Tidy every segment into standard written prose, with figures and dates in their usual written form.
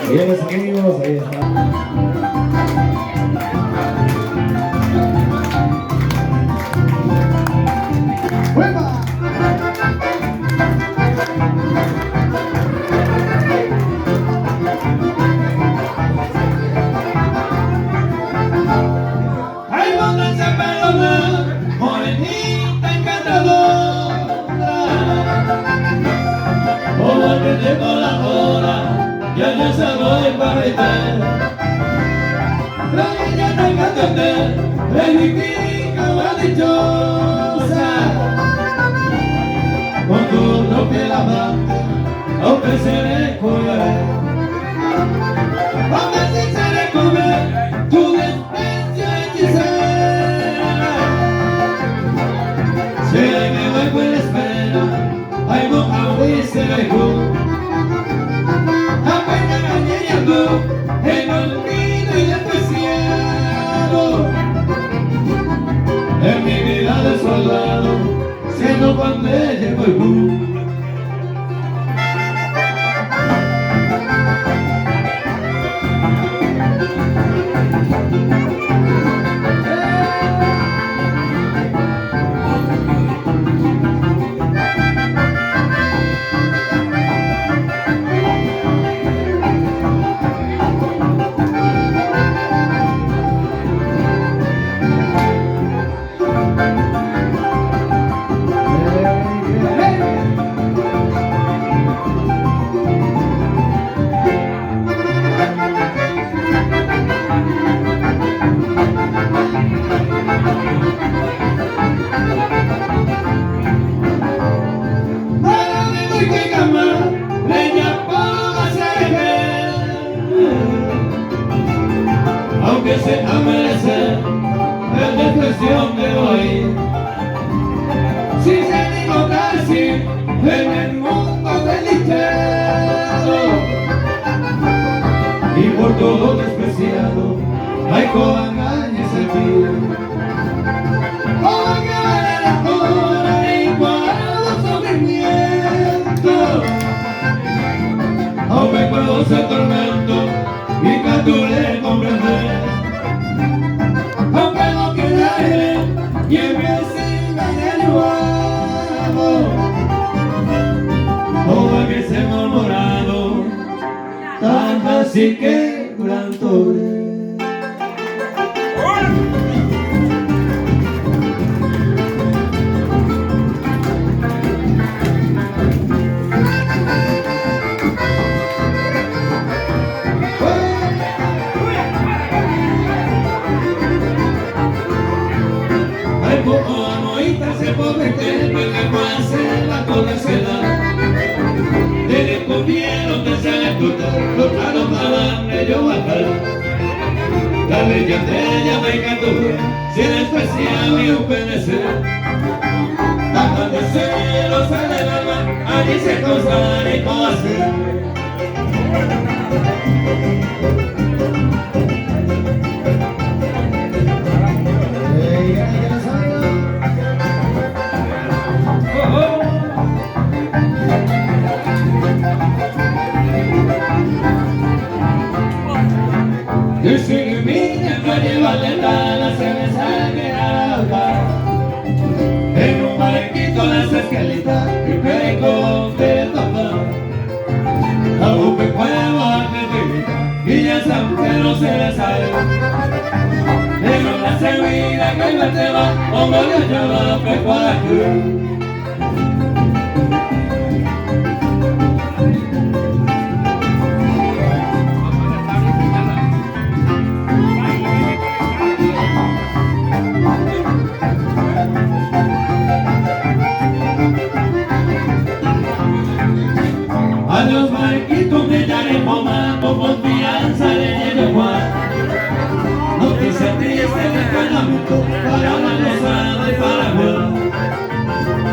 Bien, mis amigos, ahí está. Ay, pónganse a perdonar, morenita encantadora. Como que llegó la hora, ya yo se voy para meter. La niña tan cantante, le dignifica una dichosa. Con tu piel amante, ofreceré comer. Ofreceré comer tu desprecio hechicera. Si me voy por la espera, ay, no, dice ay, apenas ganando en olvido y despreciado. En mi vida de soldado, siendo cuando llegó el aunque sea merecer el desprecio de hoy. Si se digo casi en el mundo desdichado y por todo despreciado, hay coagañes en mí. Oh, que vale la hora igual sufrimiento, aún me puedo ser tormento y capturé comprender. Aunque no queda él y en mi encima de nuevo, todo hubiese enamorado, tan así que durante. Se puede creer que me pase la colección. Desde comieron que se le corta, los planos para yo bajar. La bella de ella me encantó, sin especial ni un penecer. Tanto de celos sale el alma, allí se causa y cómo hacer. Y si mi tiempo lleva lentana se me sale agua. En un barquito las escalitas y perico de tapar. A un pecuevo argentina y ya saben que no se le sale. En una servida que me te va, como yo llevo pecuario. A los barquitos de Yaremoma con confianza de Yerejuá. No te sentiste de calamito para la lozada y para jugar.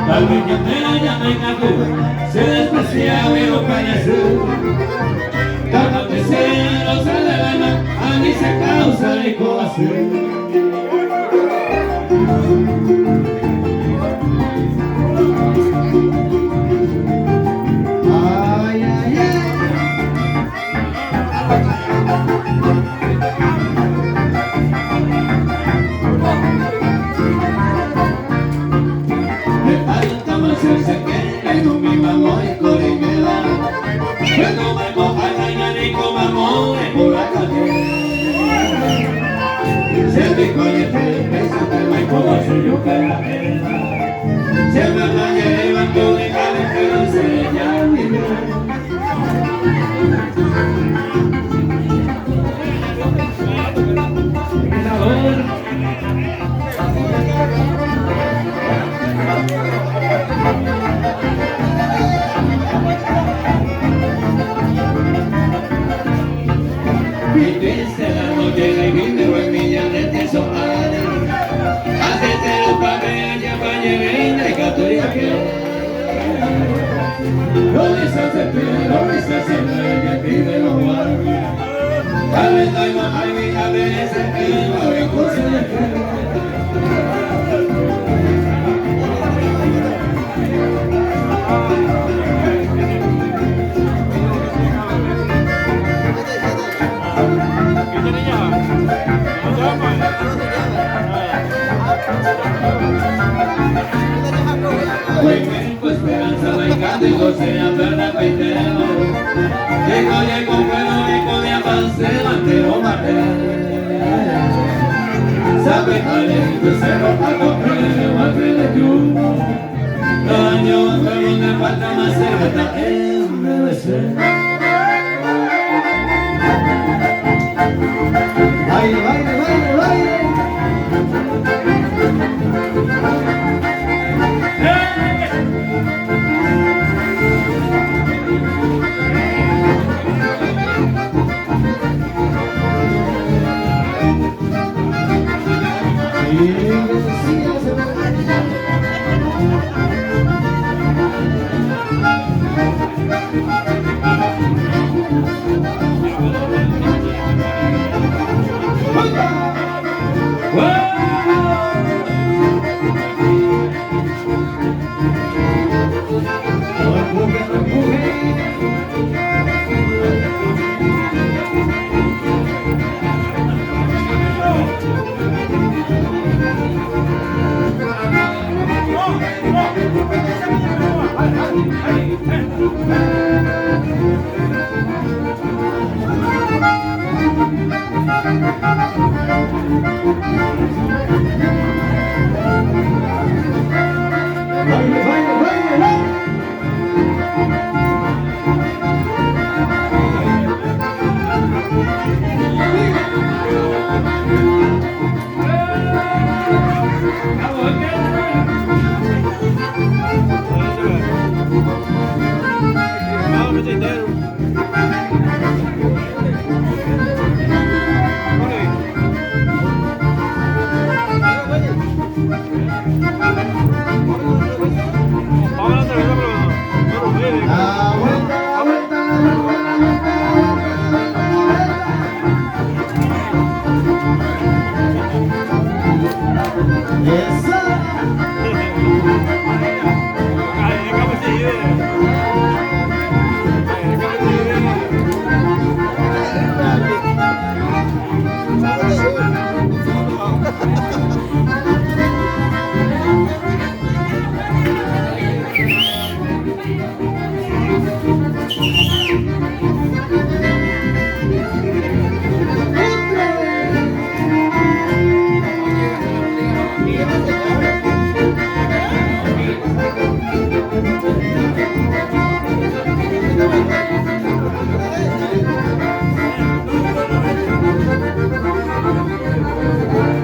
Tal vez que te la llamen a Cuba, se desprecia mi parecer. Cada tercero se le gana, a mí se causa el corazón. amores por la calle. Se me conoce, pensate mai como se yo cara. Se me vaya llevando de cabeza, se ya vive. Viviste la noche y vine buen niña de teso ale. Hacete los papeles ya pa' llevar y católica que. Lo deshace pero lo deshace y pide lo guardia. A veces hay mamá y a veces el marico se le queda. Pues esperanza la encanta y goce a verla peitero. Llego bueno y con avance mantero martel. Sabe talento se ropa con creo a de tú. Los años fueron de falta más cerca en MBC. Baile, baile, baile, baile.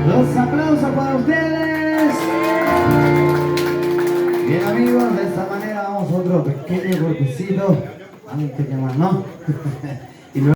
Los aplausos para ustedes. Bien amigos, de esta manera vamos a otro pequeño cortecito antes que más, ¿no?